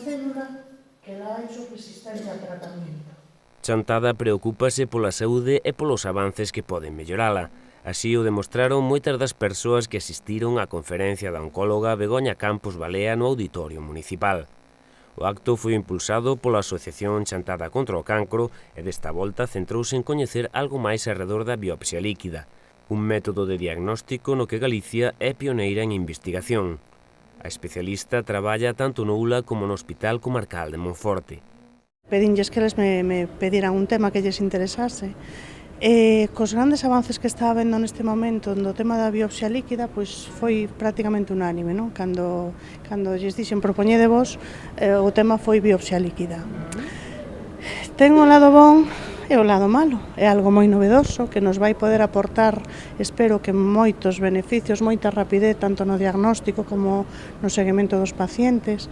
célula que dá iso resistencia ao tratamento. Chantada preocúpase pola saúde e polos avances que poden mellorala. Así o demostraron moitas das persoas que asistiron á conferencia da oncóloga Begoña Campos Balea no Auditorio Municipal. O acto foi impulsado pola Asociación Chantada contra o Cancro e desta volta centrouse en coñecer algo máis alrededor da biopsia líquida, un método de diagnóstico no que Galicia é pioneira en investigación. A especialista traballa tanto no ULA como no Hospital Comarcal de Monforte. Pedinlles que eles me pediran un tema que lles interesase. Cos grandes avances que está habendo neste momento no tema da biopsia líquida, pois foi prácticamente unánime, non? Cando lles dixen propoñedevos, o tema foi biopsia líquida. Ten o lado bon e o lado malo. É algo moi novedoso que nos vai poder aportar, espero que moitos beneficios, moita rapidez tanto no diagnóstico como no seguimento dos pacientes.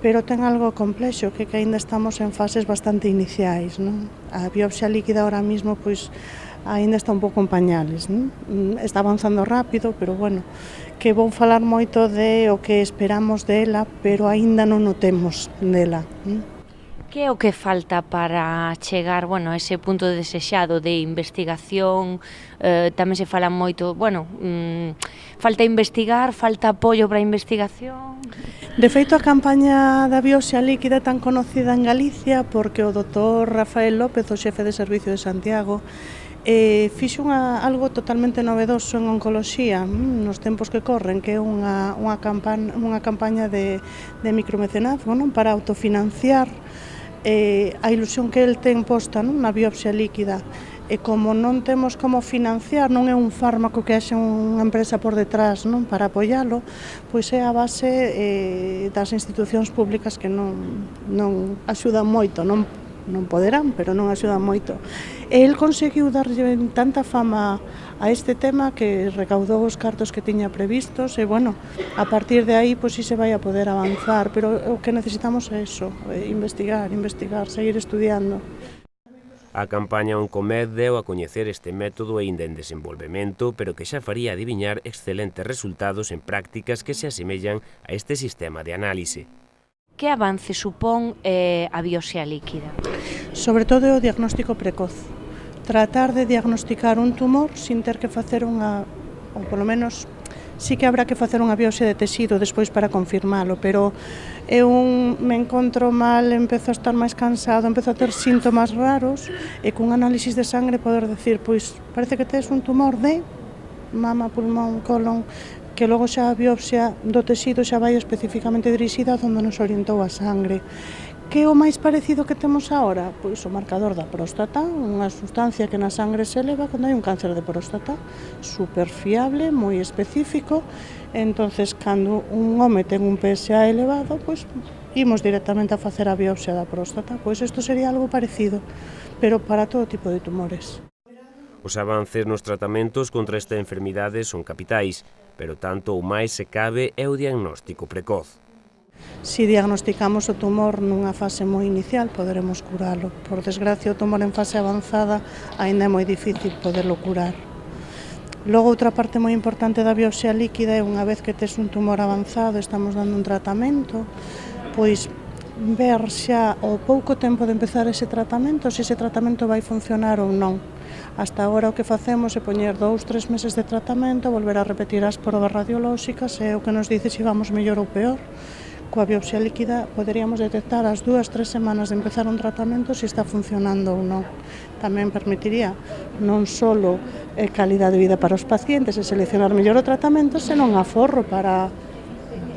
Pero ten algo complexo, que aínda estamos en fases bastante iniciais, non? A biopsia líquida ahora mismo, pois, aínda está un pouco en pañales, non? Está avanzando rápido, pero, bueno, que vou falar moito de o que esperamos dela, pero aínda non o temos dela, non? Que é o que falta para chegar, a ese punto desexado de investigación? Tamén se fala moito, falta investigar, falta apoio para a investigación? De feito, a campaña da biopsia líquida é tan conocida en Galicia porque o doutor Rafael López, o xefe de servicio de Santiago, fixo algo totalmente novedoso en oncoloxía nos tempos que corren, que é unha campaña de micromecenazgo, non? Para autofinanciar a ilusión que el ten posta, non? Na biopsia líquida. E como non temos como financiar, non é un fármaco que haxe unha empresa por detrás, non? Para apoialo, pois é a base das institucións públicas que non axudan moito, non poderán, pero non axudan moito. E el conseguiu darlle tanta fama a este tema que recaudou os cartos que tiña previstos e, a partir de aí, pois, si se vai a poder avanzar, pero o que necesitamos é eso, investigar, seguir estudiando. A campaña Oncomed deu a coñecer este método aínda en desenvolvemento, pero que xa faría adiviñar excelentes resultados en prácticas que se asemellan a este sistema de análise. Que avance supón a biopsia líquida? Sobre todo o diagnóstico precoz. Tratar de diagnosticar un tumor sin ter que facer ou polo menos, sí que habrá que facer unha biopsia de tecido despois para confirmalo, pero me encontro mal, empezo a estar máis cansado, empezo a ter síntomas raros e cun análisis de sangre poder decir, pois parece que tes un tumor de mama, pulmón, colon, que logo xa a biopsia do tecido xa vai especificamente dirixida onde nos orientou a sangre. Que é o máis parecido que temos agora? Pois o marcador da próstata, unha sustancia que na sangre se eleva cando hai un cáncer de próstata, super fiable, moi específico. Entonces, cando un home ten un PSA elevado, pois imos directamente a facer a biopsia da próstata. Pois isto sería algo parecido, pero para todo tipo de tumores. Os avances nos tratamentos contra esta enfermidade son capitais, pero tanto ou máis se cabe é o diagnóstico precoz. Si diagnosticamos o tumor nunha fase moi inicial, poderemos curalo. Por desgracia, o tumor en fase avanzada aínda é moi difícil poderlo curar. Logo, outra parte moi importante da biopsia líquida é unha vez que tes un tumor avanzado, estamos dando un tratamento, pois ver xa ao pouco tempo de empezar ese tratamento, se ese tratamento vai funcionar ou non. Hasta agora o que facemos é poñer 2-3 meses de tratamento, volver a repetir as probas radiolóxicas e o que nos dice se vamos mellor ou peor. Coa biopsia líquida poderíamos detectar as 2-3 semanas de empezar un tratamento se está funcionando ou non. Tamén permitiría non só calidade de vida para os pacientes e seleccionar mellor o tratamento, senón aforro para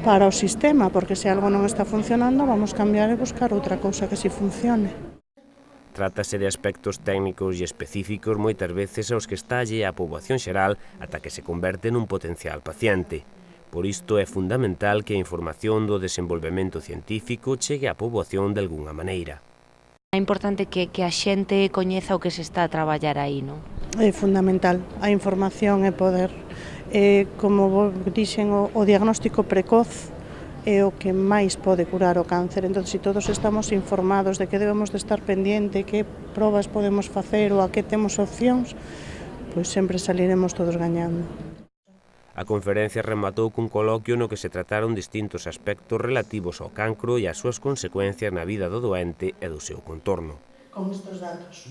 o sistema, porque se algo non está funcionando, vamos cambiar e buscar outra cousa que si funcione. Trátase de aspectos técnicos e específicos moitas veces aos que estalle a poboación xeral ata que se converte nun potencial paciente. Por isto é fundamental que a información do desenvolvemento científico chegue á poboación de algunha maneira. É importante que a xente coñeza o que se está a traballar aí, non? É fundamental, a información é poder. Como dixen, o diagnóstico precoz é o que máis pode curar o cáncer. Entón, se todos estamos informados de que debemos de estar pendiente, que probas podemos facer ou a que temos opcións, pois sempre saliremos todos gañando. A conferencia rematou cun coloquio no que se trataron distintos aspectos relativos ao cancro e as súas consecuencias na vida do doente e do seu contorno. Con estes datos.